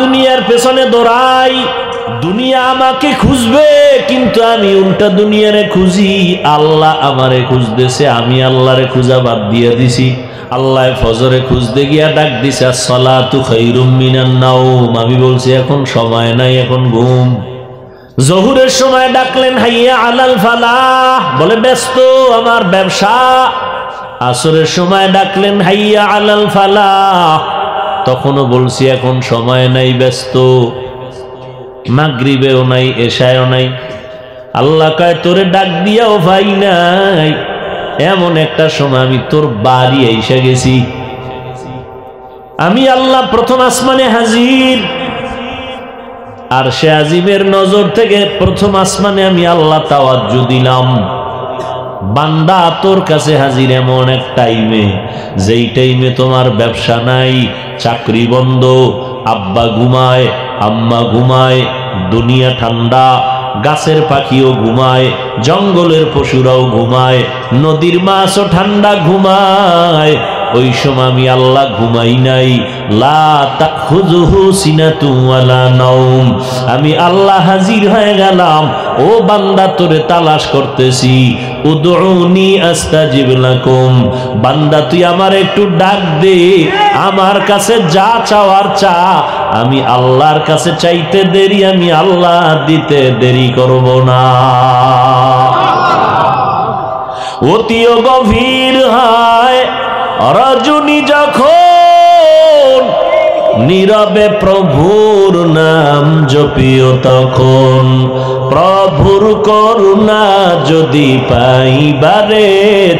দুনিয়ার পেছনে দৌড়াই, দুনিয়া আমাকে খুঁজবে কিন্তু আমি উল্টা দুনিয়ারে খুঁজি। আল্লাহ আমারে খুঁজতেছে, আমি আল্লাহরে খুঁজা বাদ দিয়ে দিছি। আল্লাহ ফজরে খুঁজতে গিয়া ডাক দিছে আসসালাতু খায়রুম মিনান নাওম, আমি বলছি এখন সময় নাই, এখন ঘুম। জহুরের সময় ডাকলেন হাইয়া আলাল ফালাহ, বলে ব্যস্ত আমার ব্যবসা। আসরের সময় ডাকলেন হাইয়া আলাল ফালাহ, তখনও বলছি এখন সময় নাই, ব্যস্ত। মাগরিবেও নাই, এশায়ও নাই। আল্লাহ কয় তোরে ডাক দিয়াও ভাই নাই, এমন একটা সময় আমি তোর বাড়ি এসে গেছি। আমি আল্লাহ প্রথম আসমানে হাজির, আর সে আজিমের নজর থেকে প্রথম আসমানে আমি আল্লাহ তাওয়াজ্জু দিলাম, বান্দা তোর কাছে হাজির এমন এক টাইমে, যেই টাইমে তোমার ব্যবসা নাই, চাকরি বন্ধ, আব্বা ঘুমায়, আম্মা ঘুমায়, দুনিয়া ঠান্ডা, গাছের পাখিও ঘুমায়, জঙ্গলের পশুরাও ঘুমায়, নদীর মাছও ঠান্ডা ঘুমায়। ওই সময় আমি আল্লাহ ঘুমাই নাই। লা তাখুযুহু সিনাতু ওয়ালা নাওম, আমি আল্লাহ হাজির হয়ে গেলাম। ও বান্দা তোরে তালাশ করতেছি, উদউনি আস্তাজিব লাকুম, বান্দা তুই আমার একটু ডাক দে, আমার কাছে যা চাওয়ার চা, আমি আল্লাহর কাছে চাইতে দেরি, আমি আল্লাহ দিতে দেরি করব না। অতিও গভীর হয় রজনী যখন, নীরবে প্রভুর নাম জপিও তখন, প্রভুর করুণা যদি পাইবারে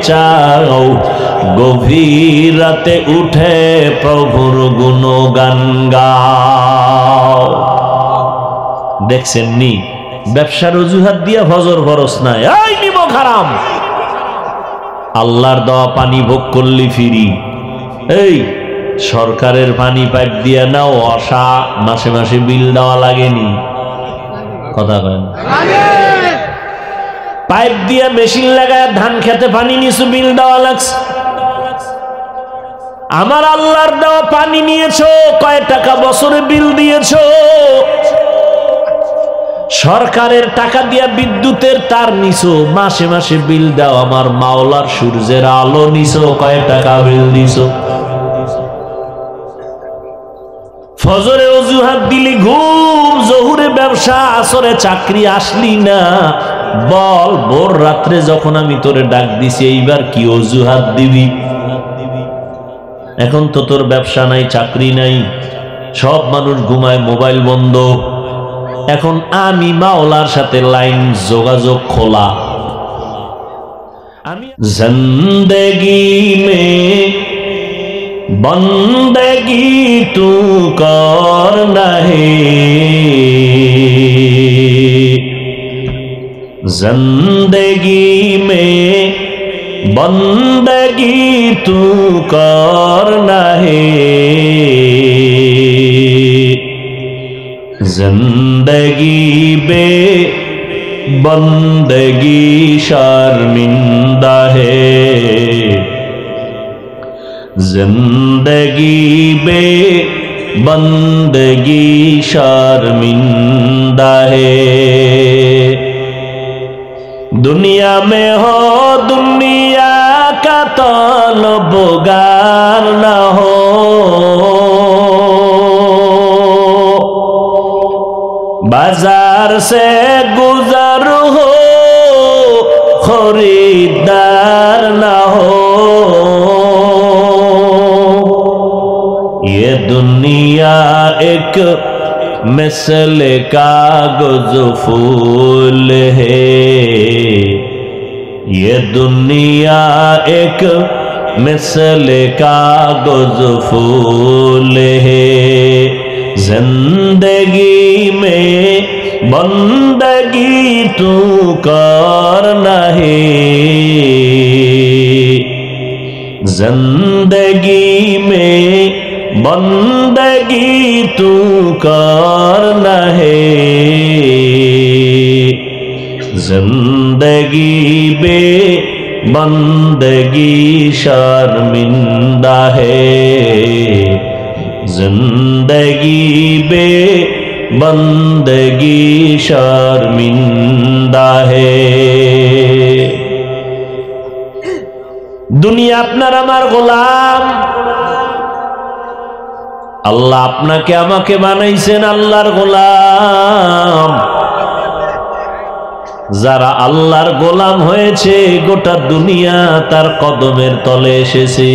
চাও, গভীর রাতে উঠে প্রভুর গুণগান গাও। দেখছেন নি, ব্যবসার অজুহাত দিয়া ফজর ফরজ নাই, এই নিমক হারাম। আল্লাহর দেওয়া পানি ভোগ করলি ফিরি, এই সরকারের পানি পাইপ দিয়া নাও, অসা মাসে মাসে বিল দেওয়া লাগেনি? কথা কয় না? পাইপ দিয়া মেশিন লাগায় ধান খেতে পানি নিছো, বিল দেওয়া লাগছে। আমার আল্লাহর দেওয়া পানি নিয়েছো, কয় টাকা বছরে বিল দিয়েছো? সরকারের টাকা দিয়া বিদ্যুতের তার নিছো, মাসে মাসে বিল দাও। আমার মাওলার সূর্যের আলো নিছো, কয় টাকা বিল দিছো? ফজরে অজুহাত দিলি ঘুম, জহুরে ব্যবসা, আসরে চাকরি, আসলি না। বল ভোর রাত্রে যখন আমি তোরে ডাক দিছি, এইবার কি অজুহাত দিবি? এখন তো তোর ব্যবসা নাই, চাকরি নাই, সব মানুষ ঘুমায়, মোবাইল বন্ধ। এখন আমি মাওলার সাথে লাইন যোগাযোগ খোলা। আমি জিন্দেগি মে বন্দেগি তু করনা হে, জিন্দেগি মে বন্দেগি তু করনা হে, जिंदगी बे बंदगी शर्मिंदा है, जिंदगी बे बंदगी शर्मिंदा है। दुनिया में हो दुनिया का तलबगार न हो, बाजार से गुजर हो खरीदार ना हो, ये दुनिया एक मिसल कागज फूल है, ये दुनिया एक मिसल कागज फूल है। जिंदगी में बंदगी तू करना है, जिंदगी में बंदगी तू करना है, जिंदगी में बंदगी शर्मिंदा है, जिंदगी बे बंदगी शर्मिंदा है। দুনিয়া আপনার আমার গোলাম। আল্লাহ আপনাকে আমাকে বানাইছেন আল্লাহর গোলাম। যারা আল্লাহর গোলাম হয়েছে গোটা দুনিয়া তার কদমের তলে এসেছে।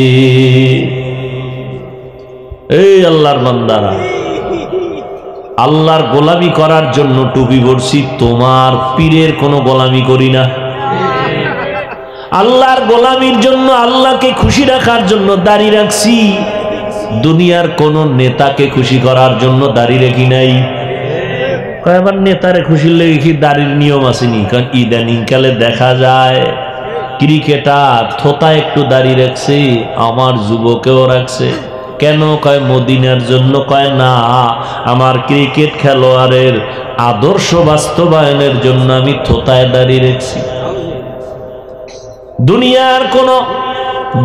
এই আল্লাহর বান্দারা, আল্লাহর গোলামি করার জন্য টুপি পরছি, তোমার পীরের কোনো গোলামি করি না। আল্লাহর গোলামির জন্য, আল্লাহকে খুশি রাখার জন্য দাড়ি রাখছি, দুনিয়ার কোন নেতাকে খুশি করার জন্য দাড়ি রেখি নাই। কয়েকবার নেতারে খুশি লেগে কি দাড়ির নিয়ম আসেনি? কারণ ইদানিং কালে দেখা যায় ক্রিকেটার থোতা একটু দাড়ি রাখছে, আমার যুবকেও রাখছে। কেন? কয় মদিনার জন্য। কয় না, আমার ক্রিকেট খেলোয়াড়ের আদর্শ বাস্তবায়নের জন্য আমি থোতায় দাড়ি রেখছি। দুনিয়ার কোন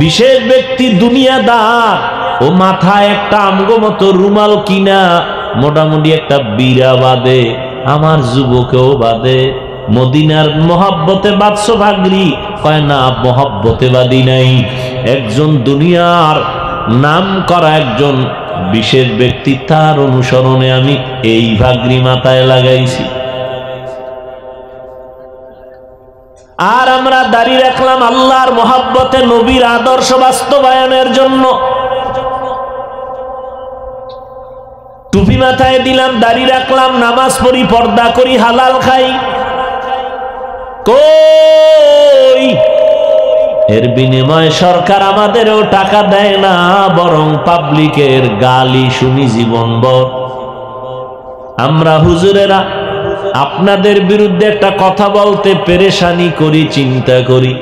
বিশেষ ব্যক্তি দুনিয়াদার ও মাথায় একটা আমগো মতো রুমাল কিনা মোটামুটি একটা বিড়া বাঁধে, আমার যুবকেও বাঁধে। মদিনার মহাব্বতে বাদশো ভাগরি? কয় না, মহাব্বতে বাদী নাই। একজন দুনিয়ার নাম করা একজন বিশেষ ব্যক্তি, তার অনুসরণে আমি এই ভাগরি মাথায় লাগাইছি। আর আমরা দাঁড়িয়ে রাখলাম আল্লাহর মহাব্বতে, নবীর আদর্শ বাস্তবায়নের জন্য। টুপি মাথায় দিলাম, দাঁড়িয়ে রাখলাম, নামাজ পড়ি, পর্দা করি, হালাল খাই। কই এর বিনিময়ে সরকার আমাদেরও টাকা দেয় না, বরং পাবলিকের গালি শুনি জীবনভর। আমরা হুজুরেরা আপনাদের বিরুদ্ধে একটা কথা বলতে পেরেশানি করি, চিন্তা করি।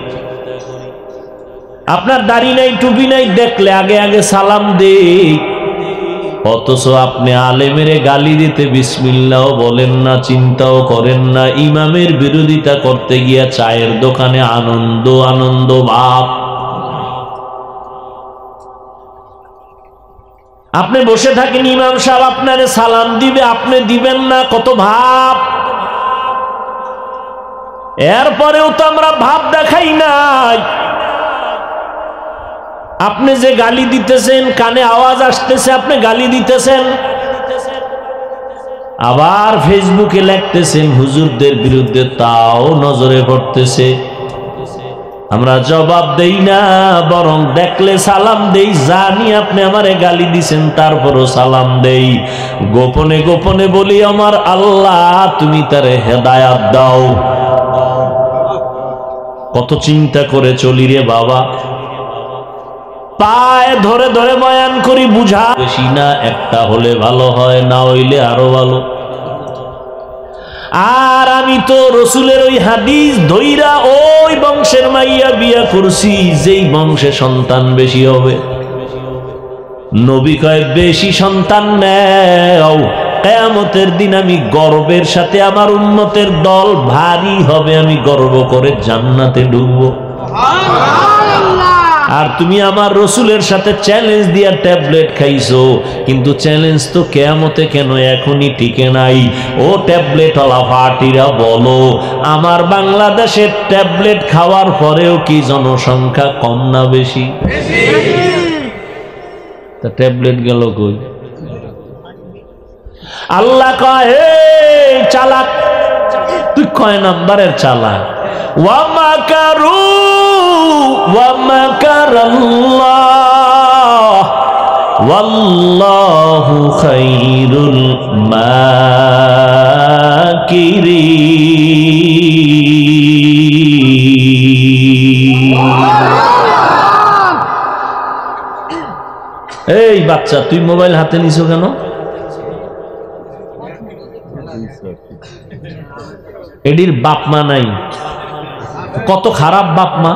আপনার দাড়ি নাই, টুপি নাই, দেখলে আগে আগে সালাম দেই, অথচ আপনি আলেমেরে গালি দিতে বিসমিল্লাহও বলেন না, চিন্তাও করেন না। ইমামের বিরোধিতা করতে গিয়া চায়ের দোকানে আনন্দ আনন্দ ভাব। আপনি বসে থাকেন, ইমাম সাহেব আপনারে সালাম দিবে, আপনি দিবেন না, কত ভাব। এরপরেও তো আমরা ভাব দেখাই নাই। আপনি যে গালি দিতেছেন, কানে আওয়াজ আসতেছে, আপনি গালি দিতেছেন, আবার ফেসবুকে লিখতেছেন হুজুরদের বিরুদ্ধে, তাও নজরে পড়তেছে। আমরা জবাব দেই না, বরং দেখলে সালাম দেই। জানি আপনি আমারে গালি দিছেন, তারপরও সালাম দেই। গোপনে গোপনে বলি, আমার আল্লাহ তুমি তারে হেদায়াত দাও। কত চিন্তা করে চলি রে বাবা। পায়ে ধরে ধরে বয়ান করি, বুঝা বেশি না, একটা হলে ভালো হয়, না হইলে আরো ভালো। আর আমি তো রসুলের ওই হাদিস ধইরা ওই বংশের মাইয়া বিয়া করছি যেই বংশে সন্তান বেশি হবে। নবী কয় বেশি সন্তান নেও, কিয়ামতের দিন আমি গর্বের সাথে আমার উম্মতের দল ভারী হবে, আমি গর্ব করে জান্নাতে ঢুকবো। আর তুমি আমার রসুলের সাথে চ্যালেঞ্জ দিয়া ট্যাবলেট খাইছো, কিন্তু চ্যালেঞ্জ তো কিয়ামতে কেন এখনই টিকে নাই। ও ট্যাবলেটওয়ালা পার্টিরা বলো, আমার বাংলাদেশের ট্যাবলেট খাওয়ার পরেও কি জনসংখ্যা কম না বেশি? তা ট্যাবলেট গেল কই? আল্লাহ কয়, এই চালাক, তুই কয় নাম্বারের চালাক? ওয়া মাকারু ওয়া মাকারাল্লাহ ওয়াল্লাহু খায়রুল মাকিরিন। এই বাচ্চা, তুই মোবাইল হাতে নিছো কেন? এডির বাপ মা নাই? কত খারাপ বাপ মা।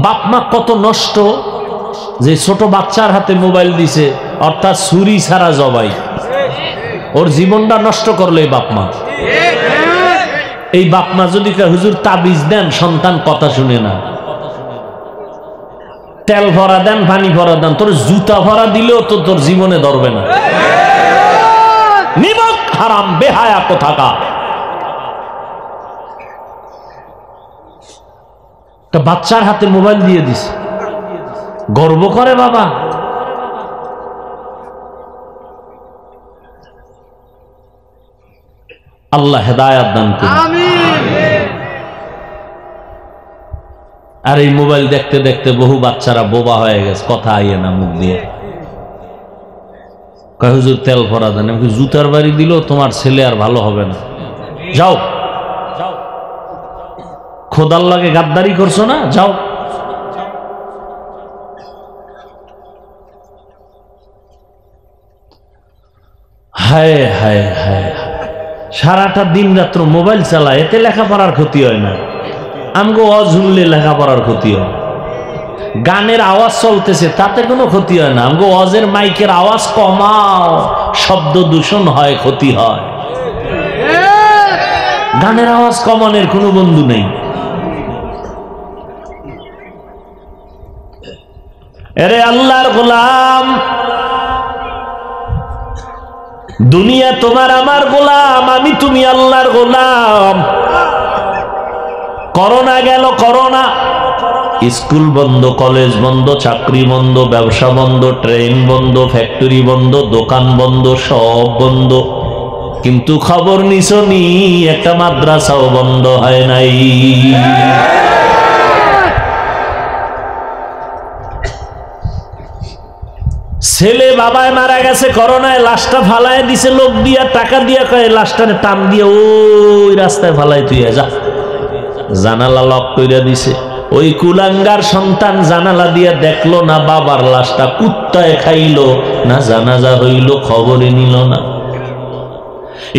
বাপ মা কত নষ্ট, যে ছোট বাচ্চার হাতে মোবাইল দিছে, অর্থাৎ ছুরি ছাড়া জবাই। ওর জীবনটা নষ্ট করলো এই বাপ মা। এই বাপ মা যদি হুজুর তাবিজ দেন, সন্তান কথা শুনে না। তেল ভরা দেন, পানি ভরা দেন, তোর জুতা ভরা দিলেও তো তোর জীবনে ধরবে না। নিমক হারাম বেহায়া কোথাকা। তা বাচ্চার হাতে মোবাইল দিয়ে দিস, গর্ব করে বাবা। আল্লাহ হেদায়াত দান করুন। আর এই মোবাইল দেখতে দেখতে বহু বাচ্চারা বোবা হয়ে গেছে, কথা আইয়ে না মুখ দিয়ে। কয় হুজুর তেল ভরা দেন। আমি জুতার বাড়ি দিলেও তোমার ছেলে আর ভালো হবে না, যাও। খোদার লাগে গাদ্দারি করছো না, যাও। হায় হায় হায়, সারাটা দিন রাত্র মোবাইল চালায়, এতে লেখাপড়ার ক্ষতি হয় না। আমগো অঝুললে লেখাপড়ার ক্ষতি হয়। গানের আওয়াজ চলতেছে, তাতে কোনো ক্ষতি হয় না। আমগো অজের মাইকের আওয়াজ কমাও, শব্দ দূষণ হয়, ক্ষতি হয়। গানের আওয়াজ কমানোর কোনো বন্ধু নেই। এরে আল্লাহর গোলাম, দুনিয়া তোমার আমার গোলাম, আমি তুমি আল্লাহর গোলাম। করোনা গেল, করোনা, স্কুল বন্ধ, কলেজ বন্ধ, চাকরি বন্ধ, ব্যবসা বন্ধ, ট্রেন বন্ধ, ফ্যাক্টরি বন্ধ, দোকান বন্ধ, সব বন্ধ। কিন্তু খবর নিছনি, একটা মাদ্রাসাও বন্ধ হয় নাই। ছেলে বাবায় মারা গেছে করোনায়, লাশটা ফালায় দিছে লোক দিয়া, টাকা দিয়া, কয় লাশটারে টান দিয়ে ওই রাস্তায় ফালাই তুই যা। জানালা লক কইরা দিছে। ওই কুলাঙ্গার সন্তান জানালা দিয়া দেখলো না বাবার লাশটা কুত্তায় খাইলো না জানাজা হইল, খবরে নিল না।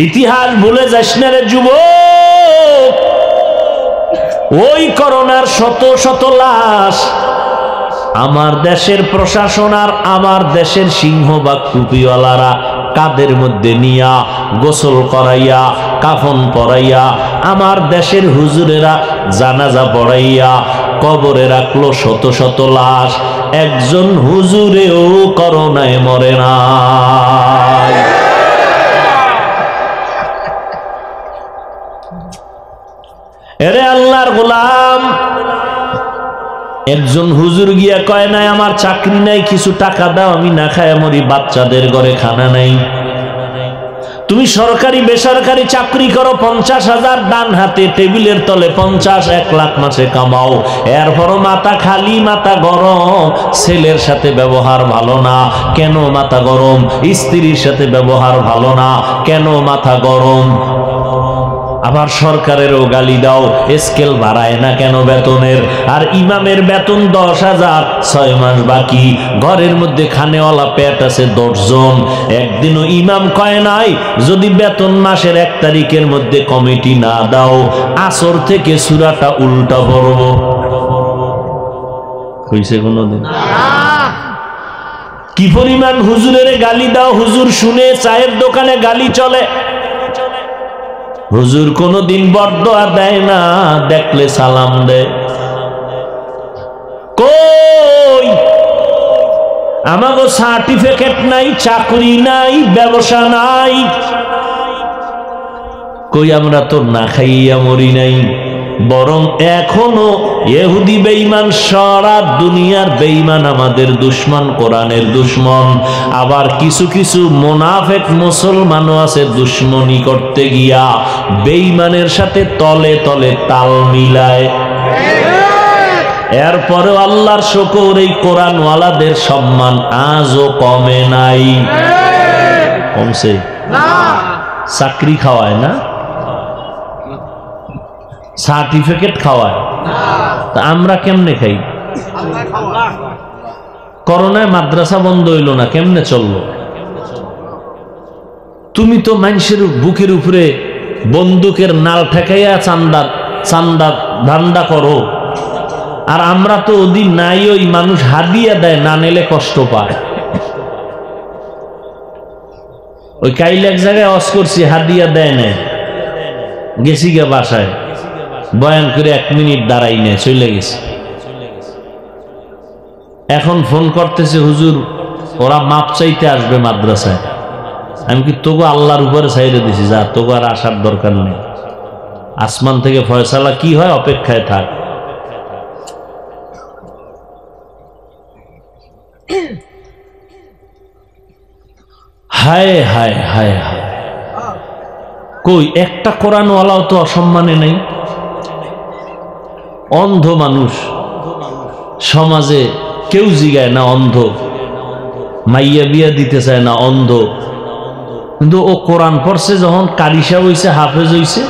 ইতিহাস ভুলে যাস না রে যুবক। ওই করোনার শত শত লাশ আমার দেশের প্রশাসন আর আমার দেশের সিংহবাগ টুপিওয়ালারা কাদের মধ্যে নিয়া গোসল করাইয়া, কাফন পরাইয়া, আমার দেশের হুজুরেরা জানাজা পড়াইয়া কবরে রাখলো শত শত লাশ। একজন হুজুরেও করোনায় মরে না। এরে আল্লাহর গোলাম, একজন হুজুর গিয়া কয় নাই আমার চাকরি নাই, কিছু টাকা দাও, আমি না খায় মরি, বাচ্চাদের ঘরে খানা নাই। তুমি সরকারি বেসরকারি চাকরি করো, 50,000 ডান হাতে, টেবিলের তলে 50, 1 লাখ মাসে কামাও, এরপরও মাথা খালি, মাথা গরম। ছেলের সাথে ব্যবহার ভালো না, কেন মাথা গরম? স্ত্রীর সাথে ব্যবহার ভালো না, কেন মাথা গরম? আবার সরকারেরও গালি দাও, স্কেল বাড়ায় না কেন বেতনের? আর ইমামের বেতন 10,000, 6 মাস বাকি, ঘরের মধ্যে খানেওয়ালা পেট আছে 10 জন। একদিনও ইমাম কয় নাই যদি বেতন মাসের 1 তারিখের মধ্যে কমিটি না দাও, আসর থেকে সূরাটা উল্টা পড়ব। কইছে কোনদিন? কি পরিমাণ হুজুরের গালি দাও, হুজুর শুনে চায়ের দোকানে গালি চলে। হুজুর কোনদিন বরদোয়া দেয় না, দেখলে সালাম দেয়। কই আমাগো সার্টিফিকেট নাই, চাকরি নাই, ব্যবসা নাই। কই আমরা তো না খাইয়া মরি নাই, বরং এখনো ইহুদি বেঈমান, সারা দুনিয়ার বেঈমান আমাদের দুশমন, কোরআনের দুশমন। আবার কিছু কিছু মুনাফিক মুসলমানও আছে, দুশমনি করতে গিয়া বেঈমানের সাথে তলে তলে তাল মিলায়। এরপরেও আল্লাহর শুকর, এই কোরআনওয়ালাদের সম্মান আজও কমে নাই। কমছে না? চাকরি খাওয়ায় না, সার্টিফিকেট খাওয়ায়, তা আমরা কেমনে খাই? করোনায় মাদ্রাসা বন্ধ হইল না, কেমনে চললো? তুমি তো মানুষের বুকের উপরে বন্দুকের নাল ঠেকাইয়া চান্দা চান্দা ধান্দা করো, আর আমরা তো ওদিন নাই। ওই মানুষ হাদিয়া দেয়, না নিলে কষ্ট পায়। ওই কাইলে এক জায়গায় অস করছি, হাদিয়া দেয় না, গেছি গে বাসায়, বয়ান করে 1 মিনিট দাঁড়াই নেয়, চলে গেছে। এখন ফোন করতেছে, হুজুর ওরা মাপ চাইতে আসবে মাদ্রাসায়। আমি কি তোকে আল্লাহর উপরে ছাইড়ে দিছি, যা তোকে আর আসার দরকার নেই, আসমান থেকে ফয়সালা কি হয় অপেক্ষায় থাক। হায় হায় হায় হায়, কই একটা কোরআনওয়ালাও তো অসম্মানে নেই। অন্ধ মানুষ সমাজে কেউ জিগায় না, অন্ধ মাইয়া বিয়া দিতে চায় না, অন্ধ, কিন্তু ও কোরআন পড়ছে, যখন কারিশা হইছে, হাফেজ হইছে,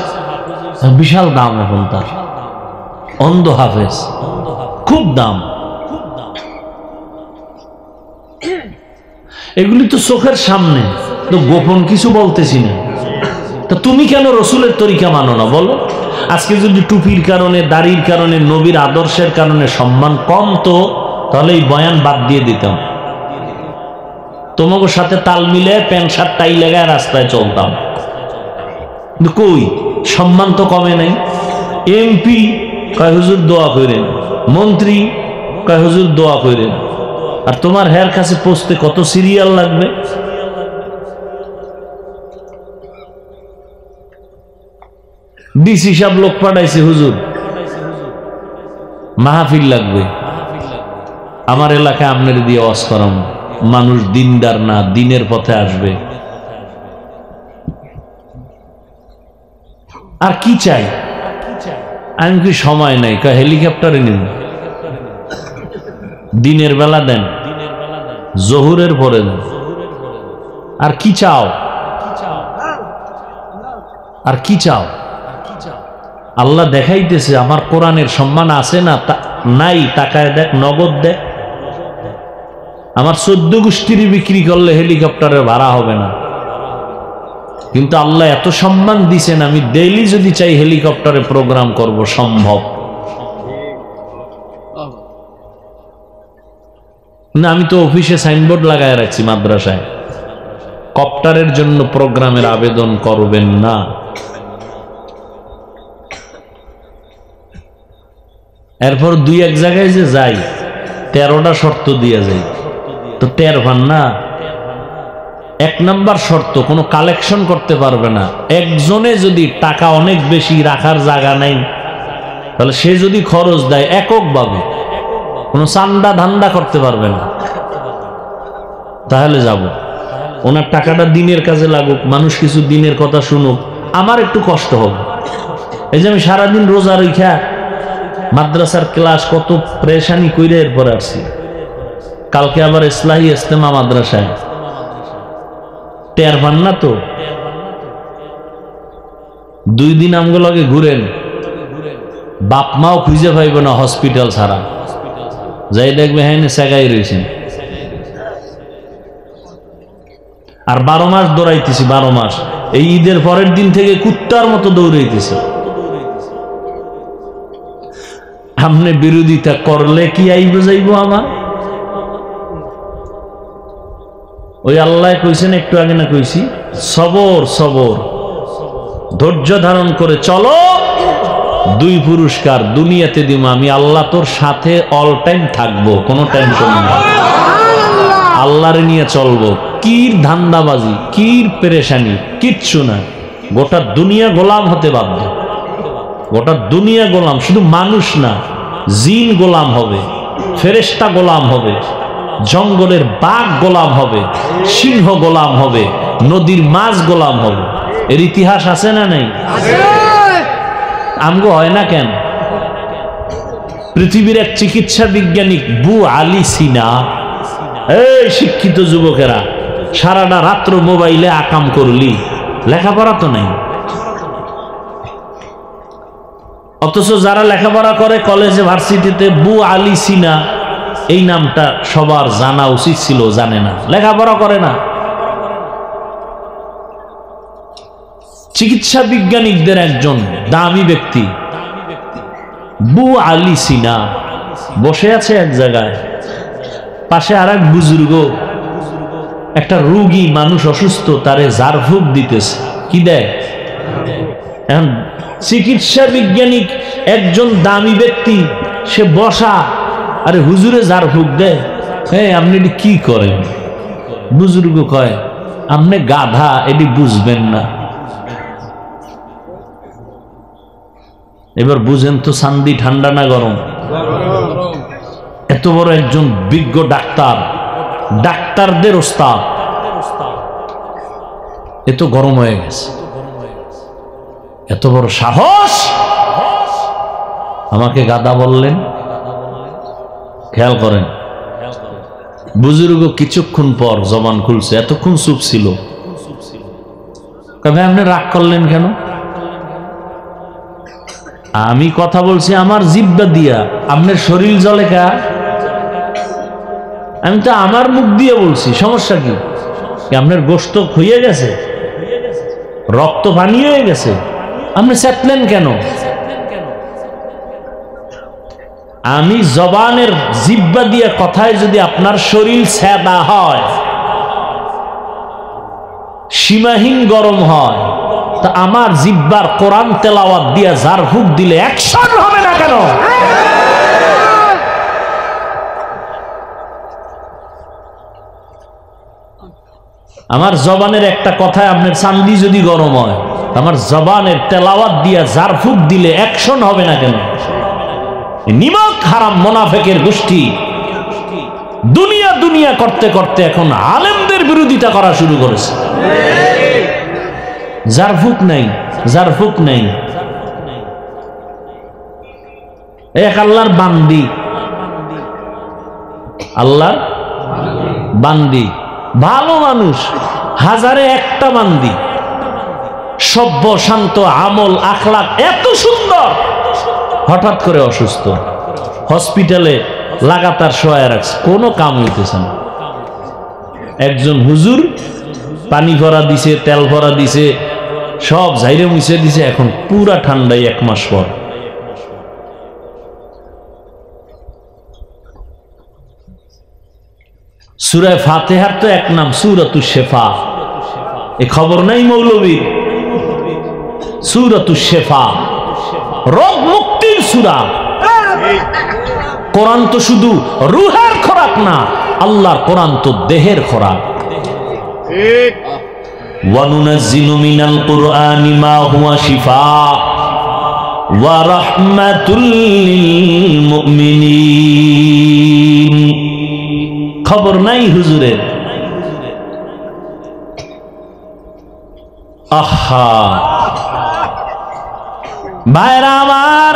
বিশাল দাম এখন তার। অন্ধ হাফেজ, খুব দাম। এগুলি তো চোখের সামনে, তো গোপন কিছু বলতেছি না। তা তুমি কেন রসুলের তরিকা মানো না বলো? আজকে যদি টুপির কারণে, দাড়ির কারণে, নবীর আদর্শের কারণে সম্মান কম তো, তাহলে এই বয়ান বাদ দিয়ে দিতাম, তোমাকে সাথে তাল মিলে প্যান্ট শার্ট টাই লাগায় রাস্তায় চলতাম। কিন্তু কই, সম্মান তো কমে নাই। এমপি কয় হুজুর দোয়া করেন, মন্ত্রী কয় হুজুর দোয়া করেন, আর তোমার হের কাছে পৌঁছতে কত সিরিয়াল লাগবে। ডিসি সাহেব লোক পাঠাইছে, হুজুর মাহফিল লাগবে, আমার এলাকায় আপনার দিয়ে ওয়াজ করাম, মানুষ দিনদার না, দিনের পথে আসবে। আর কি চাই? আমি কি সময় নাই, কয় হেলিকপ্টারে নিন, দিনের বেলা দেন, জহুরের পরে দেন। আর কি চাও? আর কি চাও? আল্লাহ দেখাইতেছে আমার কোরআনের সম্মান আছে না নাই, টাকায় দেখ, নগদ দেখ। আমার 14 গোষ্ঠীর বিক্রি করলে হেলিকপ্টারের ভাড়া হবে না, কিন্তু আল্লাহ এত সম্মান দিছেন, আমি ডেইলি যদি চাই হেলিকপ্টারে প্রোগ্রাম করব, সম্ভব না। আমি তো অফিসে সাইনবোর্ড লাগায় রাখছি মাদ্রাসায়, কপ্টারের জন্য প্রোগ্রামের আবেদন করবেন না। এরপর দুই এক জায়গায় যে যাই, 13টা শর্ত দিয়ে যাই, তো টের পান না। 1 নাম্বার শর্ত, কোনো কালেকশন করতে পারবে না। একজনে যদি টাকা অনেক বেশি, রাখার জায়গা নাই, তাহলে সে যদি খরচ দেয় এককভাবে, কোনো চান্দা ধান্দা করতে পারবে না, তাহলে যাব। ওনার টাকাটা দিনের কাজে লাগুক, মানুষ কিছু দিনের কথা শুনুক, আমার একটু কষ্ট হবে। এই যে আমি সারাদিন রোজা রেখা মাদ্রাসার ক্লাস কত প্রেশানি কইরে এরপর আসছি, কালকে আবার ইসলাহি ইস্তেমা মাদ্রাসায়, টের পান না তো। 2 দিন আমগুলো আগে ঘুরেন, বাপ মাও খুঁজে পাইব না হসপিটাল ছাড়া, যাই দেখবে হ্যাঁ সেগাই রয়েছেন। আর 12 মাস দৌড়াইতেছি, 12 মাস, এই ঈদের পরের দিন থেকে কুত্তার মতো দৌড়াইতেছি। আপনি বিরোধিতা করলে কি আইব যাইব আমার? ওই আল্লাহ কইছেন একটু আগে না কইছি, সবর সবর, ধৈর্য ধারণ করে চলো, 2 পুরস্কার দুনিয়াতে দিব, আমি আল্লাহ তোর সাথে অল টাইম থাকবো, কোনো টেনশন নেই, আল্লাহরে নিয়ে চলবো। কির ধান্দাবাজি, কির পেরেশানি, কিচ্ছু না। গোটা দুনিয়া গোলাম হতে বাধ্য, গোটা দুনিয়া গোলাম, শুধু মানুষ না, জিন গোলাম হবে, ফেরেশতা গোলাম হবে, জঙ্গলের বাঘ গোলাম হবে, সিংহ গোলাম হবে, নদীর মাছ গোলাম হবে। এর ইতিহাস আছে না নাই? আমগো হয় না কেন? পৃথিবীর এক চিকিৎসা বিজ্ঞানী বু আলী সিনা, এই শিক্ষিত যুবকেরা, সারাটা রাত্র মোবাইলে আকাম করলি, লেখাপড়া তো নাই। অথচ যারা লেখাপড়া করে কলেজে ভার্সিটিতে, বু আলী সিনা এই নামটা সবার জানা উচিত ছিল, জানে না, লেখাপড়া করে না। চিকিৎসা বিজ্ঞানীদের একজন দামি ব্যক্তি বু আলী সিনা বসে আছে এক জায়গায়, পাশে আর এক বুজুর্গ, একটা রোগী মানুষ অসুস্থ, তারে ঝাড়ফুঁক দিতেছে। কি দেয়? এখন চিকিৎসা বিজ্ঞানী একজন দামি ব্যক্তি, সে বসা, আরে হুজুরে ঝাড়ফুঁক দেয়। হ্যাঁ আপনি এটি কি করেন? বুজুর্গ কয় আপনি গাধা, এটি বুঝবেন না। এবার বুঝেন তো শান্তি ঠান্ডা না গরম? এত বড় একজন বিজ্ঞ ডাক্তার, ডাক্তারদের ওস্তাদ, এত গরম হয়ে গেছে। এত বড় সাহস! আমাকে গাধা বললেন। খেয়াল করেন, বুজুর্গ কিছুক্ষণ পর জবান খুলছে, এতক্ষণ চুপ ছিল। কবে আপনি রাগ করলেন কেন? আমি কথা বলছি আমার জিহ্বা দিয়া, আপনার শরীর জ্বলে কা? আমি তো আমার মুখ দিয়ে বলছি, সমস্যা কি? আপনার গোশত হয়ে গেছে, রক্ত পানি হয়ে গেছে, আপনি চেতলেন কেন? আমি জবানের জিহ্বা দিয়ে কথায় যদি আপনার শরীর ছেদা হয়, সীমাহীন গরম হয়, তা আমার জিহ্বার কোরআন তেলাওয়াত দিয়ে ঝাড়ফুঁক দিলে অ্যাকশন হবে না কেন? আমার জবানের একটা কথায় আপনার চান্দি যদি গরম হয়, আমার জবানের তেলাওয়াত দিয়ে ঝাড়ফুঁক দিলে অ্যাকশন হবে না কেন? নিমক হারাম মুনাফিকের গোষ্ঠী দুনিয়া দুনিয়া করতে করতে এখন আলেমদের বিরোধিতা করা শুরু করেছে। ঝাড়ফুঁক নাই, ঝাড়ফুঁক নাই। এক আল্লাহর বান্দি, আল্লাহর বান্দি, ভালো মানুষ, হাজারে একটা বান্দি, সভ্য শান্ত, আমল আখলাক এত সুন্দর, হঠাৎ করে অসুস্থ, হসপিটালে লাগাতার শোয়া রাখছে, কোনো কাম হইতেছে না। একজন হুজুর পানি ভরা দিছে, তেল ভরা দিছে, সব ঝাইরে মুছে দিছে, এখন পুরা ঠান্ডায় 1 মাস পর। সূরা ফাতিহার তো এক নাম সূরাতুশ শিফা, এ খবর নাই মৌলবী? সূরাতুশ শিফা রোগ মুক্তির সূরা। কোরআন তো শুধু রূহের খোরাক না, আল্লাহর কোরআন তো দেহের খোরাক। ওয়া নুনাজ্জিলু মিনাল কুরআনি মা হুয়া শিফা ওয়া রাহমাতুল লিল মুমিনিন। খবর নাই হুজুরের? আহা ভাইরা আমার,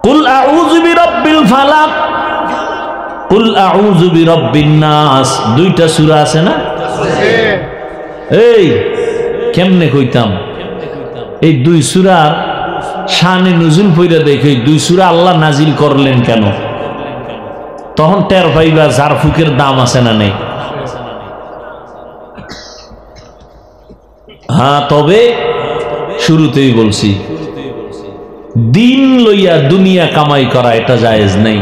কুল আউযু বিরাব্বিল ফালাক, কুল আউযু বিরাব্বিন নাস, দুইটা সূরা আছে না? এই কেমনে কইতাম, এই দুই সূরার শানে নুজুল পয়রা দেখে দুই সূরা আল্লাহ নাজিল করলেন কেন, তখন টের পাইবা ঝাড়ফুঁকের দাম আছে না নেই। হ্যাঁ, তবে শুরুতেই বলছি, দিন লইয়া দুনিয়া কামাই করা এটা জায়েজ নেই।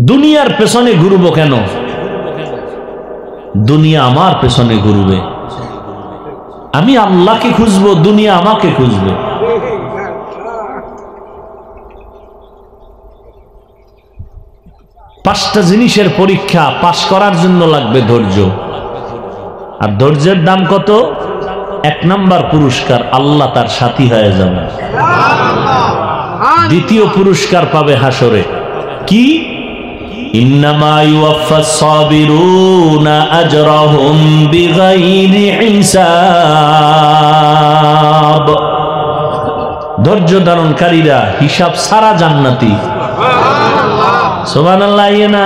দুনিয়ার পেছনে ঘুরবো কেন? দুনিয়া আমার পেছনে ঘুরবে, আমি আল্লাহকে খুঁজবো, দুনিয়া আমাকে খুঁজবে। পাঁচটা জিনিসের পরীক্ষা পাশ করার জন্য লাগবে ধৈর্য। আর ধৈর্যের দাম কত? 1 নাম্বার পুরস্কার, আল্লাহ তার সাথী হয়ে যাবে। দ্বিতীয় পুরস্কার পাবে হাসরে, কি? ইন্নামা ইউওয়াফাস সাবিরুনা আজরাহুম বিগাইরি হিসাব। ধৈর্য ধারণকারীরা হিসাব ছাড়া জান্নাতি। সুবহানাল্লাহ। ইয়ে না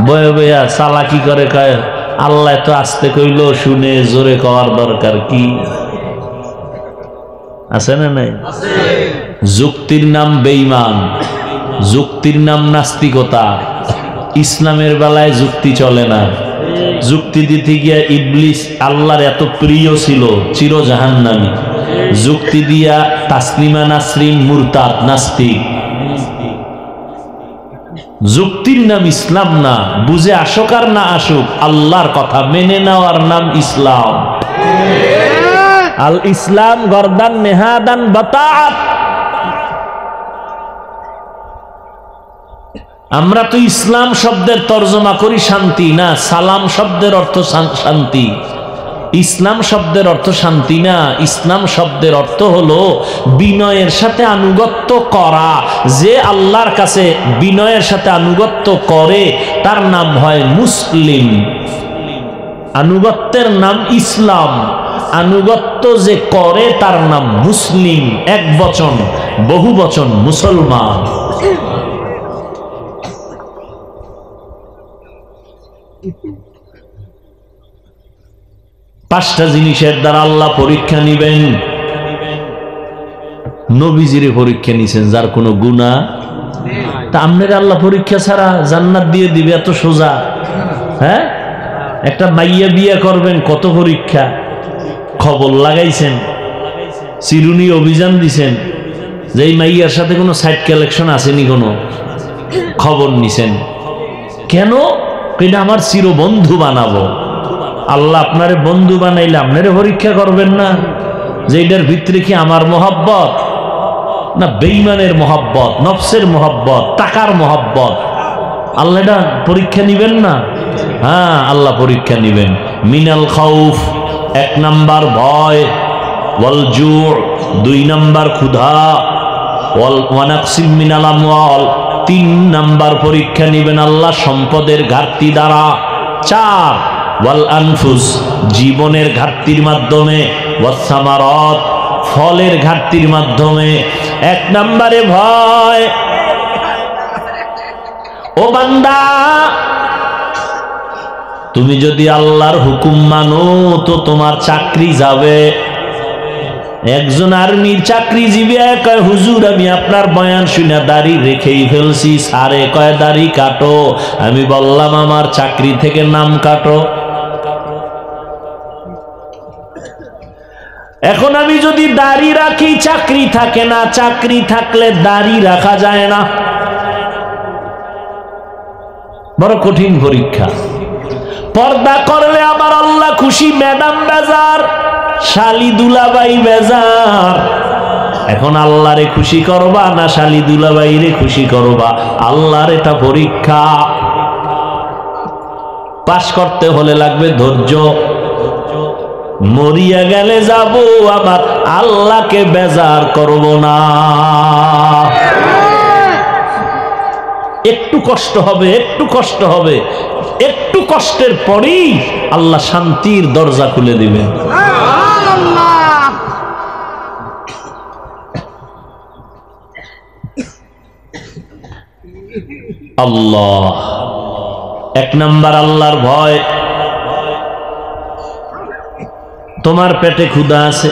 বয়ে বয়া চালাকি করে কয় আল্লাহ তো আসতে কইল, শুনে জোরে কওয়ার দরকার কি আছে না নাই? যুক্তির নাম বেঈমান, যুক্তির নাম নাস্তিকতা। ইসলামের বেলায় যুক্তি চলে না। যুক্তি দিতে গিয়া ইবলিস আল্লাহর এত প্রিয় ছিল, চির জাহান্নামী। যুক্তি দিয়া তাসলিমা নাসরিন মুরতাদ, নাস্তিক। যুক্তির নাম ইসলাম না। বুঝে আসুক আর না আসুক, আল্লাহর কথা মেনে নেওয়ার নাম ইসলাম। আল ইসলাম গর্দান নেহাদান বাতাআত। আমরা তো ইসলাম শব্দের তর্জমা করি শান্তি, না সালাম শব্দের অর্থ শান্তি। ইসলাম শব্দের অর্থ শান্তি না, ইসলাম শব্দের অর্থ হলো বিনয়ের সাথে আনুগত্য করা। যে আল্লাহর কাছে বিনয়ের সাথে আনুগত্য করে তার নাম হয় মুসলিম। আনুগত্যের নাম ইসলাম, আনুগত্য যে করে তার নাম মুসলিম। এক বচন, বহু বচন মুসলমান। পাঁচটা জিনিসের দ্বারা আল্লাহ পরীক্ষা নিবেন। নবীজিরে পরীক্ষা নিছেন যার কোনো গুনাহ, তা আপনার আল্লাহ পরীক্ষা ছাড়া জান্নাত দিয়ে দিবে এত সোজা? হ্যাঁ, একটা মাইয়া বিয়ে করবেন, কত পরীক্ষা। খবর লাগাইছেন, চিরুনি অভিযান দিছেন যে এই মাইয়ার সাথে কোনো সাইড কালেকশন আসেনি, কোনো খবর নিছেন কেন? এটা আমার চির বন্ধু বানাবো। আল্লাহ আপনারে বন্ধু বানাইলে আপনারে পরীক্ষা করবেন না যে এটার ভিতরে কি আমার মহব্বত না বেঈমানের মহব্বত, নফসের মহব্বত, টাকার মহব্বত? আল্লাহ এটা পরীক্ষা নিবেন না? হ্যাঁ, আল্লাহ পরীক্ষা নিবেন। মিনাল খাউফ, এক নাম্বার ভয়, ওয়াল জু', দুই নাম্বার ক্ষুধা, ওয়াল ওয়ানাকসিম মিনাল আমওয়াল, তিন নাম্বার পরীক্ষা নিবেন আল্লাহ সম্পদের ঘাটতি দ্বারা। চার, ওয়াল আনফুস, জীবনের ঘাটতির মাধ্যমে, ওয়াস সামারাত, ফলের ঘাটতির মাধ্যমে। এক নম্বরে ভয়, ও বান্দা তুমি যদি আল্লাহর হুকুম মানো তো তোমার চাকরি যাবে। একজন আর্মির চাকরিজীবী কয়, হুজুর আমি আপনার বয়ান শুনে দাড়ি রেখেই ফেলছি। সারে কয় দাড়ি কাটো। আমি বললাম আমার চাকরি থেকে নাম কাটো। এখন আমি যদি দাড়ি রাখি চাকরি থাকে না, চাকরি থাকলে দাড়ি রাখা যায় না। বড় কঠিন পরীক্ষা। পর্দা করলে আমার আল্লাহ খুশি, ম্যাডাম বেজার, শালি দুলাবাই বেজার। এখন আল্লাহরে খুশি করবা না শালি দুলাবাইরে খুশি করবা? আল্লাহর এটা পরীক্ষা। পাশ করতে হলে লাগবে ধৈর্য। মরিয়া গেলে যাব আবার আল্লাহকে বেজার করব না। একটু কষ্ট হবে, একটু কষ্ট হবে, একটু কষ্টের পরেই আল্লাহ শান্তির দরজা খুলে দিবেন। আল্লাহ এক নাম্বার আল্লাহর ভয়। তোমার পেটে ক্ষুধা আছে,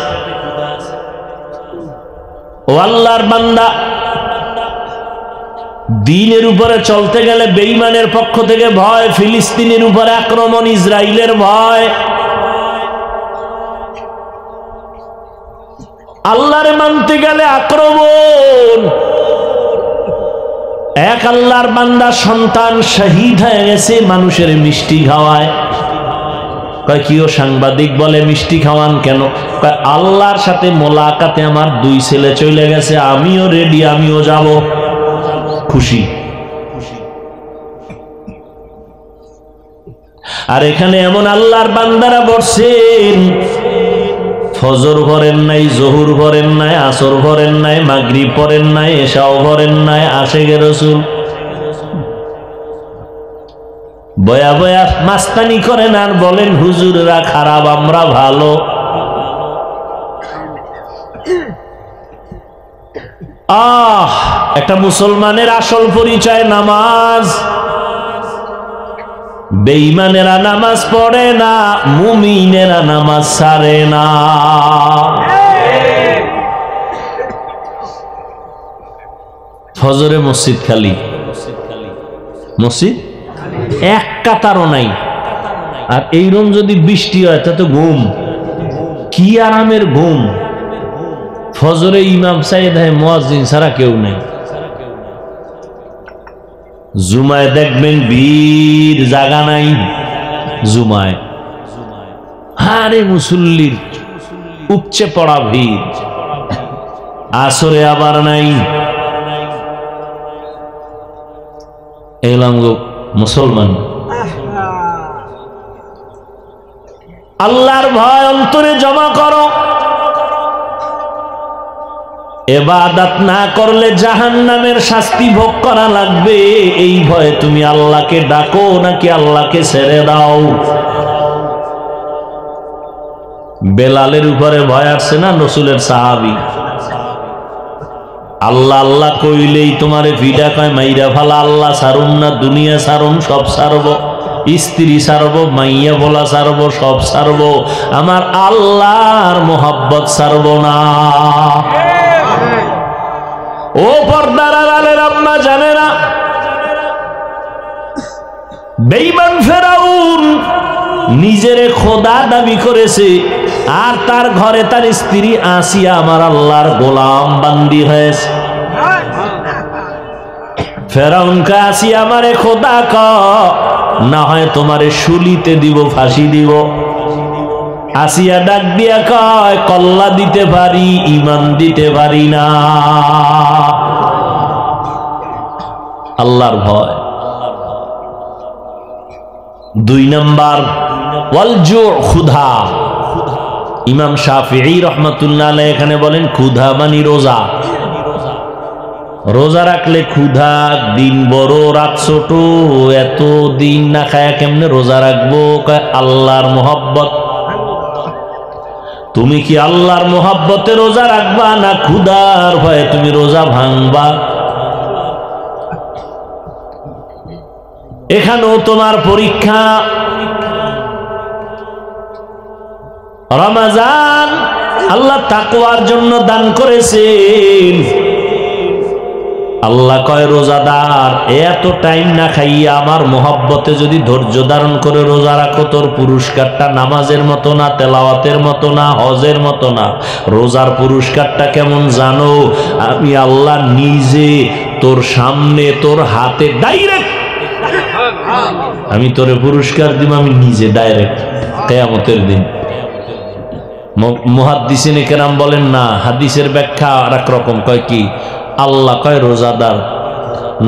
ও আল্লাহর বান্দা, দ্বীনের উপরে চলতে গেলে বেঈমানের পক্ষ থেকে ভয়, ফিলিস্তিনের উপরে আক্রমণ, ইসরায়েলের ভয়। আল্লাহরে মানতে গেলে আক্রমণ। এক আল্লাহর বান্দা সন্তান শহীদ হয়ে গেছে, মানুষের মিষ্টি খাওয়ায়। কয় কিও সাংবাদিক বলে মিষ্টি খাওয়ান কেন? কয় আল্লাহর সাথে মোলাকাতে আমার দুই ছেলে চলে গেছে, আমিও রেডি, আমিও যাব। খুশি। আর এখানে এমন আল্লাহর বান্দারা বসছেন, ফজর ভরেন নাই, জহুর ভরেন নাই, আসর ভরেন নাই, মাগরিব পড়েন নাই, এশাও ভরেন নাই, আশেকে রাসূল বয়া বয়া মাস্তানি করেন আর বলেন হুজুররা খারাপ, আমরা ভালো। একটা মুসলমানের আসল পরিচয় নামাজ। বেঈমানেরা নামাজ পড়ে না, মুমিনেরা নামাজ ছাড়ে না। ফজরে মসজিদ খালি, মসজিদ এক কাতারও নাই। আর এইরকম যদি বৃষ্টি হয় তাতে ঘুম, কি আরামের ঘুম। ফজরে ইমাম সাহেব হয়, মুয়াজ্জিন ছাড়া কেউ নাই। জুমায় দেখবেন ভিড়, জায়গা নাই জুমায়। আরে মুসল্লির উপচে পড়া ভিড়। আসরে আবার নাই। এলাম গো মুসলমান। আল্লাহর ভয় অন্তরে জমা করো। ইবাদত না করলে জাহান্নামের শাস্তি ভোগ করা লাগবে, এই ভয়ে তুমি আল্লাহকে ডাকো নাকি আল্লাহকে ছেড়ে দাও? বেলালের উপরে ভয় আসছে না? রাসূলের সাহাবী আল্লাহ আল্লাহ কইলেই তোমারে ভিডা কয় মাইরা ফালা। আল্লাহ সারুম না, দুনিয়া সারুম, সব সারব, স্ত্রী সারব, মাইয়া বলা সারব, সব সারব, আমার আল্লাহর মোহাব্বত সারব না। ও পর্দার আড়ালের আম্মা জানে না, বেঈমান ফেরাউন নিজেরে খোদা দাবি করেছে, আর তার ঘরে তার স্ত্রী আসিয়া আমার আল্লাহর গোলাম বান্দি হয়েছে। ফেরাউনকে আসিয়া আমারে খোদা ক, না হয় তোমারে শুলিতে দিব, ফাঁসি দিব। আসিয়া ডাক দিয়া কয় কল্লা দিতে পারি, ঈমান দিতে পারি না। আল্লাহর ভয়। 2 নাম্বার ওয়াল জু, ক্ষুধা। ইমাম শাফিঈ রাহমাতুল্লাহ আলাইহি এখানে বলেন ক্ষুধা মানে রোজা। রোজা রাখলে ক্ষুধা, দিন বড় রাত ছোট, এত দিন না খায়া কেমনে রোজা রাখবো? আল্লাহর মোহাব্বত। তুমি কি আল্লাহর মোহাব্বতে রোজা রাখবা না ক্ষুধার ভয়ে তুমি রোজা ভাঙবা? এখানেও তোমার পরীক্ষা। রমজান আল্লাহ তাকওয়ার জন্য দান করেছেন। আল্লাহ কয় রোজাদার এত টাইম না খাইয়া আমার মোহাব্বতে যদি ধৈর্য ধারণ করে রোজা রাখো, তোর পুরস্কারটা নামাজের মতো না, তেলাওয়াতের মতো না, হজের মতো না। রোজার পুরস্কারটা কেমন জানো? আমি আল্লাহ নিজে তোর সামনে, তোর হাতে ডাইরেক্ট আমি তোরে পুরস্কার দিব, আমি নিজে ডাইরেক্ট কিয়ামতের দিন। মুহাদ্দিসিন কেরাম বলেন না, হাদিসের ব্যাখ্যা আর এক রকম। কয় কি? আল্লাহ কয় রোজাদার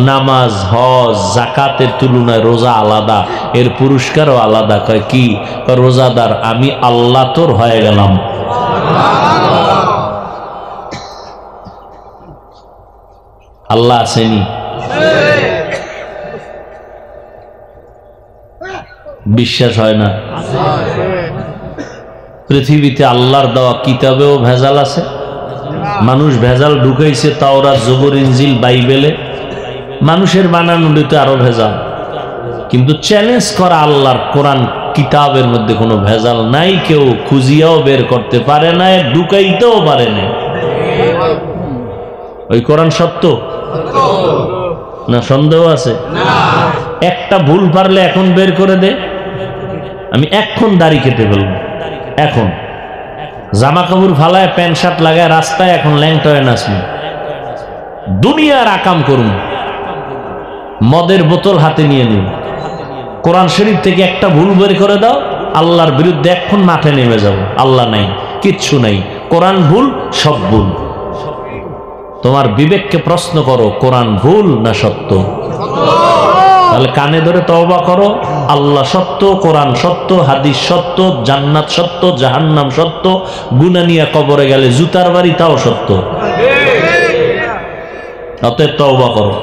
নামাজ, হজ, যাকাতের তুলনায় রোজা আলাদা, এর পুরস্কারও আলাদা। কয় কি? রোজাদার আমি আল্লাহ তোর হয়ে গেলাম। আল্লাহ আসেনি? বিশ্বাস হয় না? পৃথিবীতে আল্লাহর দেওয়া কিতাবেও ভেজাল আছে। মানুষ ভেজাল ঢুকাইছে তাওরাত, জবুর, ইনজিল, বাইবেলে। মানুষের বানানোতে আরো ভেজাল। কিন্তু চ্যালেঞ্জ করা আল্লাহর কোরআন কিতাবের মধ্যে কোনো ভেজাল নাই। কেউ খুঁজিয়াও বের করতে পারে না, ঢুকাইতেও পারে না। ওই কোরআন সত্য না সন্দেহ আছে? একটা ভুল পারলে এখন বের করে দে, আমি এখন দাড়ি কেটে ফেলব। এখন জামা কাপড় ফালায়, প্যান্ট শার্ট লাগায় রাস্তায় এখন ল্যাংটা হয়ে নাচবো, দুনিয়ার আকাম করুন, মদের বোতল হাতে নিয়ে নিন। কোরআন শরীফ থেকে একটা ভুল বের করে দাও, আল্লাহর বিরুদ্ধে এখন মাঠে নেমে যাবো। আল্লাহ নাই, কিচ্ছু নাই, কোরআন ভুল, সব ভুল। তোমার বিবেককে প্রশ্ন করো, কোরআন ভুল না সত্য? তাহলে কানে ধরে তওবা করো, আল্লাহ সত্য, কোরআন সত্য, হাদিস সত্য, জান্নাত সত্য, জাহান্নাম সত্য, গুনাহ নিয়ে কবরে গেলে জুতার বাড়ি তাও সত্য। অতএব তওবা করো।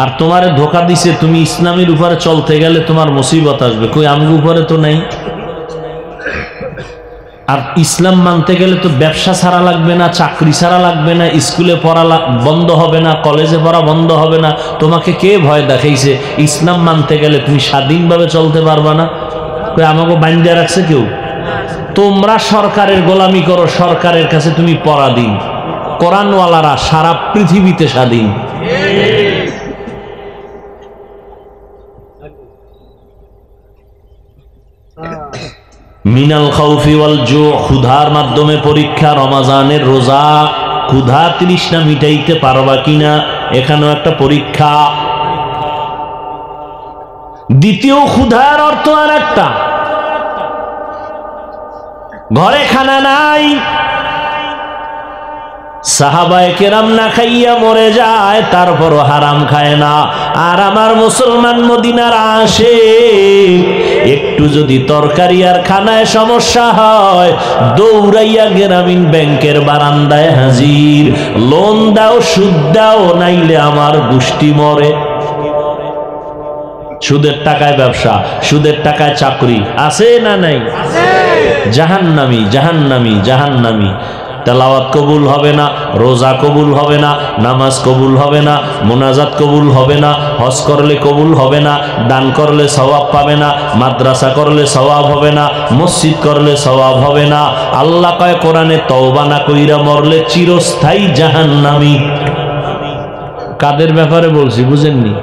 আর তোমারে ধোঁকা দিছে, তুমি ইসলামের উপরে চলতে গেলে তোমার মুসিবত আসবে। কই আমগো উপরে তো নাই। আর ইসলাম মানতে গেলে তো ব্যবসা ছাড়া লাগবে না, চাকরি ছাড়া লাগবে না, স্কুলে পড়া বন্ধ হবে না, কলেজে পড়া বন্ধ হবে না। তোমাকে কে ভয় দেখাইছে? ইসলাম মানতে গেলে তুমি স্বাধীনভাবে চলতে পারবা না। আমাকে বান্ধা রাখছে কেউ? তোমরা সরকারের গোলামি করো, সরকারের কাছে তুমি পরাধীন। কোরআনওয়ালারা সারা পৃথিবীতে স্বাধীন। মিনাল খাউফি ওয়াল জু, ক্ষুধার মাধ্যমে পরীক্ষা। রমাজানের রোজা ক্ষুধা তৃষ্ণা মিটাইতে পারবা কিনা, এখানেও একটা পরীক্ষা। দ্বিতীয় ক্ষুধার অর্থ আর একটা, ঘরে খানা নাই, সাহাবায়ে কেরাম না খাইয়া মরে যায়, তারপরও হারাম খায় না। আর আমার মুসলমান মদিনার আশিক, একটু যদি তরকারি আর খানায় সমস্যা হয়, দৌড়াইয়া গ্রামীণ ব্যাংকের বারান্দায় হাজির, লোন দাও, সুদ দাও, নাইলে আমার গোষ্ঠী মরে। সুদের টাকায় ব্যবসা, সুদের টাকায় চাকরি আছে না নাই? জাহান্নামী, জাহান্নামী, জাহান্নামী। তেলাওয়াত কবুল হবে না, রোজা কবুল হবে না, নামাজ কবুল হবে না, মুনাজাত কবুল হবে না, হজ করলে কবুল হবে না, দান করলে সওয়াব পাবে না, মাদ্রাসা করলে সওয়াব হবে না, মসজিদ করলে সওয়াব হবে না। আল্লাহ কয় কোরআনে, তওবা না কইরা মরলে চিরস্থায়ী জাহান্নামী। কাদের ব্যাপারে বলছি বুঝেননি?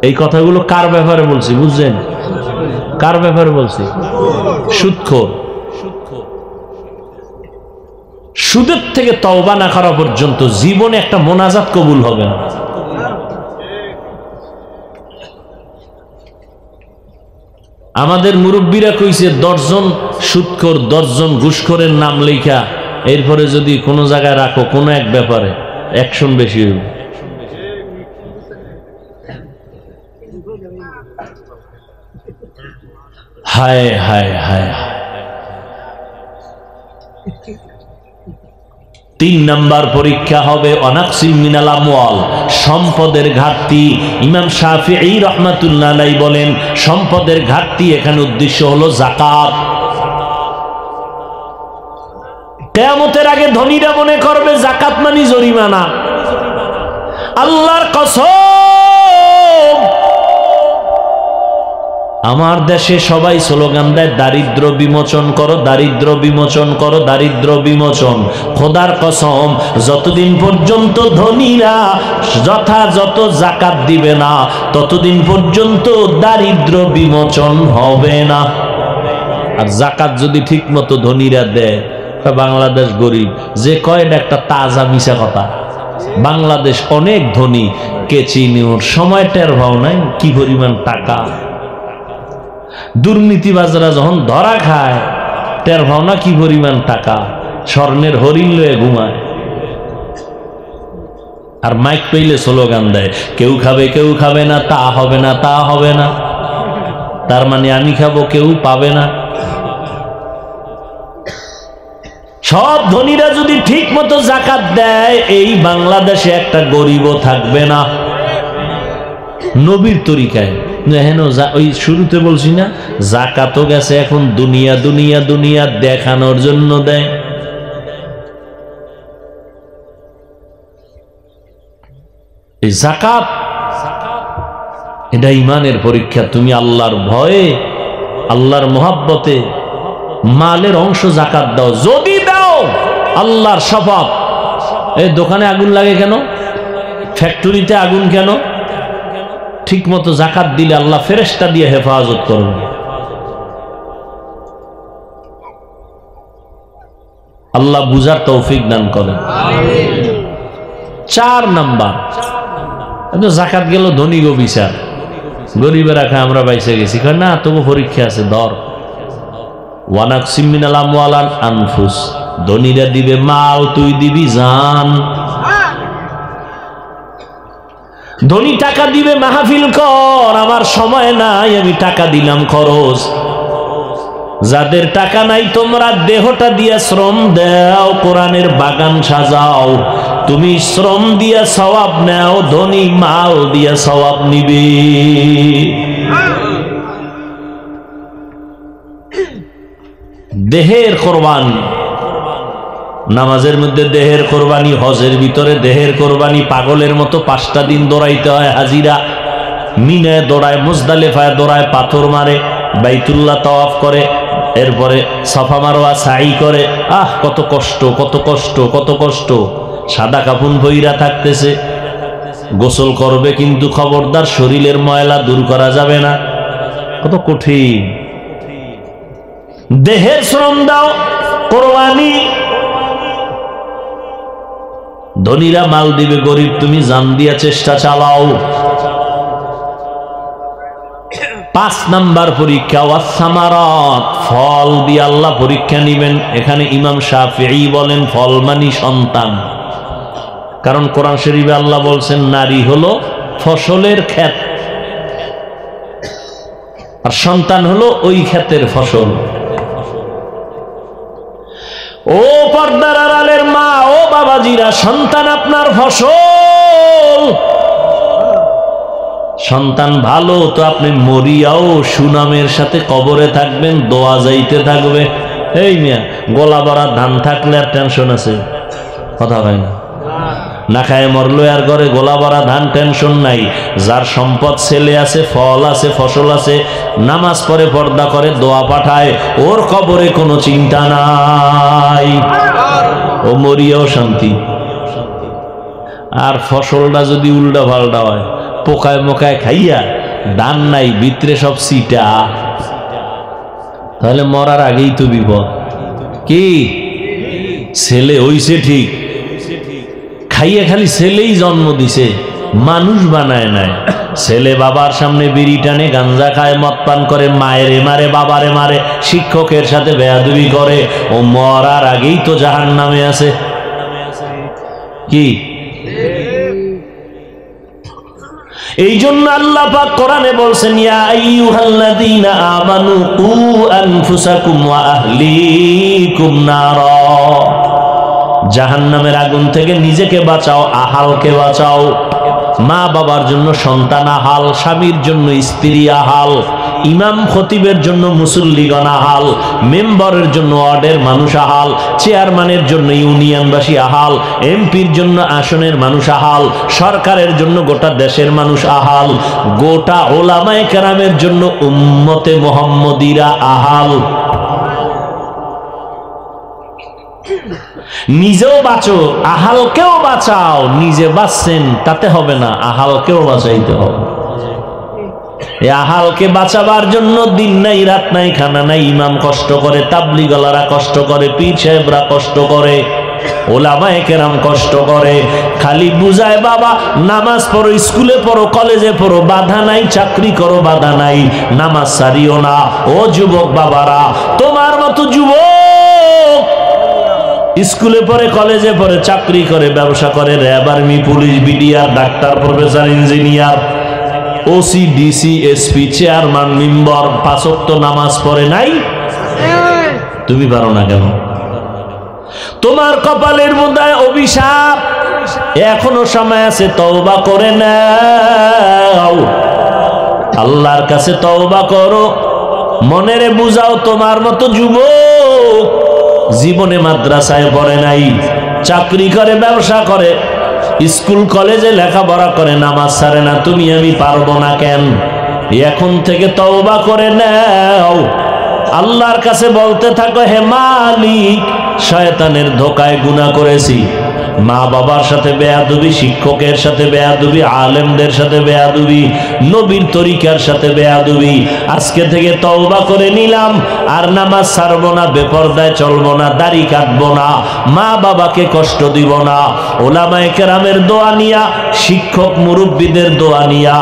এই কথাগুলো কার ব্যাপারে বলছি বুঝছেন? কার ব্যাপারে বলছি? সুদখোর। সুদের থেকে তওবা না করা পর্যন্ত জীবনে একটা মোনাজাত কবুল হবে না। আমাদের মুরব্বীরা কইছে 10 জন সুদখোর, 10 জন ঘুষখোরের নাম লেখা, এরপরে যদি কোনো জায়গায় রাখো কোনো এক ব্যাপারে, অ্যাকশন বেশি হইবে। হায় হায় হায়। 3 নাম্বার পরীক্ষা হবে অনাকসিম মিনাল আমওয়াল, সম্পদের ঘাটতি। ইমাম শাফিঈ রাহমাতুল্লাহ আলাইহি বলেন, সম্পদের ঘাটতি এখানে উদ্দেশ্য হলো যাকাত। কিয়ামতের আগে ধনীরা মনে করবে যাকাত মানে জরিমানা। আল্লাহর কসম, আমার দেশে সবাই স্লোগান দেয়, দারিদ্র বিমোচন করো, দারিদ্র বিমোচন করো, দারিদ্র বিমোচন। খোদার কসম, যতদিন পর্যন্ত ধনীরা যথাযথ যাকাত দিবে না, ততদিন পর্যন্ত দারিদ্র বিমোচন হবে না। আর যাকাত যদি ঠিক মতো ধনীরা দেয়, বাংলাদেশ গরিব, যে কয় একটা তাজা মিশা কথা। বাংলাদেশ অনেক ধনী, কে চিনি ওর সময় টের ভাও নাই কি পরিমাণ টাকা। দুর্নীতিবাজরা যখন ধরা খায়, টের ভাও না কি পরিমাণ টাকা। স্বর্ণের হরিণ লয়ে ঘুমায়, আর মাইক পেইলে স্লোগান দেয়, কেউ খাবে কেউ খাবে না, তা হবে না তা হবে না। তার মানে আমি খাবো, কেউ পাবে না। সব ধনীরা যদি ঠিক মতো যাকাত দেয়, এই বাংলাদেশে একটা গরিবও থাকবে না। নবীর তরিকায় ওই শুরুতে বলছি না, যাকাতও গেছে এখন দুনিয়া দুনিয়া দুনিয়া দেখানোর জন্য দেয়। এই যাকাত, এটা ইমানের পরীক্ষা। তুমি আল্লাহর ভয়ে, আল্লাহর মোহাব্বতে মালের অংশ যাকাত দাও। যদি দাও, আল্লাহর শপথ, এই দোকানে আগুন লাগে কেন, ফ্যাক্টরিতে আগুন কেন, ঠিক মতো যাকাত দিলে আল্লাহ ফেরেশতা দিয়ে হেফাজত করবে। আল্লাহ বুঝার তৌফিক দান করেন। 4 নাম্বার, যাকাত গেল ধনী গো বিচার, গরিবের রাখা আমরা বাইসে গেছি। না, তবু পরীক্ষা আছে, ধর। ওয়ানাকসিম মিনাল আমওয়াল আনফুস, ধনীরা দিবে মাল, তুই দিবি জান। ধনী টাকা দিবে মাহফিল কর, আমার সময় নাই, আমি টাকা দিলাম খরচ। যাদের টাকা নাই, তোমরা দেহটা দিয়া শ্রম দাও, কোরআনের বাগান সাজাও। তুমি শ্রম দিয়া সওয়াব নাও, ধনী মাল দিয়া সওয়াব নিবে। দেহের কোরবানি, নামাজের মধ্যে দেহের কোরবানি, হজের ভিতরে দেহের কোরবানি। পাগলের মতো 5টা দিন দৌড়াইতে হয় হাজিরা। মিনায় দৌড়ায়, মুজদালিফায় দৌড়ায়, পাথর মারে, বাইতুল্লাহ তাওয়াফ করে, এরপরে সাফা মারওয়া সাই করে। কত কষ্ট, কত কষ্ট, কত কষ্ট। সাদা কাফন বইরা থাকতেছে, গোসল করবে, কিন্তু খবরদার শরীরের ময়লা দূর করা যাবে না। কত কঠিন। দেহের শ্রম দাও, কোরবানি। ধনীরা মাল দিবে, গরিব তুমি জান দিয়া চেষ্টা চালাও। 5 নাম্বার পরীক্ষা ওয়াসসামারাত, ফল দিয়ে আল্লাহ পরীক্ষা নেবেন। এখানে ইমাম শাফিঈ বলেন ফল মানি সন্তান, কারণ কোরআন শরীফে আল্লাহ বলছেন নারী হলো ফসলের ক্ষেত, আর সন্তান হলো ওই ক্ষেতের ফসল। ও পর্দার আড়ালের মা, ও বাবাজিরা, সন্তান আপনার ফসল। সন্তান ভালো তো আপনি মরিয়াও সুনামের সাথে কবরে থাকবেন, দোয়া যাইতে থাকবে। এই মিয়া, গলা ভরা ধান থাকলে আর টেনশন আছে? কথা হয় না। না খায় মরলো আর ঘরে গোলা ভরা ধান, টেনশন নাই। যার সম্পদ, ছেলে আছে, ফল আছে, ফসল আছে, নামাজ পড়ে, পর্দা করে, দোয়া পাঠায়, ওর কবরে কোনো চিন্তা নাই, ও মরিয়াও শান্তি। আর ফসলটা যদি উল্টা পাল্টা হয়, পোকায় মোকায় খাইয়া ধান নাই, ভিতরে সব সিটা, তাহলে মরার আগেই তো বিপদ। কি ছেলে হইছে ঠিক, খাইয়ে খালি ছেলেই জন্ম দিছে, মানুষ বানায় নাই। ছেলে বাবার সামনে বিড়ি টানে, গাঞ্জা খায়, মদ পান করে, মায়েরে মারে, বাবারে মারে, শিক্ষকের সাথে বেয়াদবি করে, ও মরার আগেই তো জাহান্নামে আছে। কি এই জন্য আল্লাহ পাক কোরআনে বলছেন, ইয়া আইয়ুহাল্লাযীনা আমানু কু আনফুসাকুম ওয়া আহলিকুম নারা, জাহান্নামের আগুন থেকে নিজেকে বাঁচাও, আহালকে বাঁচাও। মা বাবার জন্য সন্তান আহাল, স্বামীর জন্য স্ত্রী আহাল, ইমাম খতিবের জন্য মুসল্লিগণ আহাল, মেম্বারের জন্য ওয়ার্ডের মানুষ আহাল, চেয়ারম্যানের জন্য ইউনিয়নবাসী আহাল, এমপির জন্য আসনের মানুষ আহাল, সরকারের জন্য গোটা দেশের মানুষ আহাল, গোটা ওলামায়ে কেরামের জন্য উম্মতে মুহাম্মদীরা আহাল। নিজেও বাঁচো, আহালকেও বাঁচাও। নিজে বাঁচছেন তাতে হবে না, আহালকেও বাঁচাইতে হবে। এই আহালকে বাঁচাবার জন্য দিন নাই, রাত নাই, খানা নাই। ইমাম কষ্ট করে, তাবলিগলারা কষ্ট করে, পীর সাহেবরা কষ্ট করে, ওলামায়ে কেরাম কষ্ট করে। খালি বুঝায় বাবা নামাজ পড়ো, স্কুলে পড়ো, কলেজে পড়ো, বাধা নাই, চাকরি করো, বাধা নাই, নামাজ ছাড়িও না। ও যুবক বাবারা, তোমার মতো যুবক স্কুলে পড়ে, কলেজে পড়ে, চাকরি করে, ব্যবসা করে, RAB, army, police, BDR, doctor, professor, engineer, OC, DC, SP, chairman, member, 5 ওয়াক্ত নামাজ পড়ে নাই, তুমি পারো না কেন? তোমার কপালের মধ্যে অভিশাপ, এখনো সময় আছে, তওবা করে নাও, আল্লাহর কাছে তওবা করো, মনেরে বুঝাও। তোমার মতো যুবক জীবনে মাদ্রাসায় পড়ে নাই, চাকরি করে, ব্যবসা করে, স্কুল কলেজে লেখাপড়া করে, নামাজ ছাড়ে না, তুমি আমি পারবো না কেন? এখন থেকে তওবা করে নাও, আল্লাহর কাছে বলতে থাকো, হে মালিক, শয়তানের ধোকায় গুনাহ করেছি, মা বাবার সাথে বেয়াদবি, শিক্ষকের সাথে বেয়াদবি, আলেমদের সাথে বেয়াদবি, নবীর তরিকার সাথে বেয়াদবি। আজকে থেকে তওবা করে নিলাম, আর নামাজ ছাড়বো না, বেপরদায় চলবো না, দাড়ি কাটবো না, মা বাবাকে কষ্ট দিব না। ওলামায়ে কেরামের দোয়া নিয়া, শিক্ষক মুরব্বীদের দোয়া নিয়া,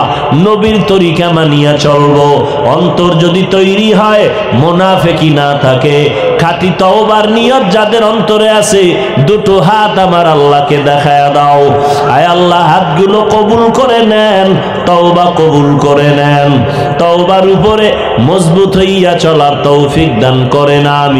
নবীর তরিকা মানিয়া চলবো। অন্তর যদি তৈরি হয়, মুনাফিকি না থাকে, খাঁটি তওবার নিয়ত যাদের অন্তরে আছে, দুটো হাত আমার আল্লাহকে দেখায়া দাও। আয় আল্লাহ, হাতগুলো কবুল করে নেন, তওবা কবুল করে নেন, তওবার উপরে মজবুত হইয়া চলার তৌফিক দান করেন। আমি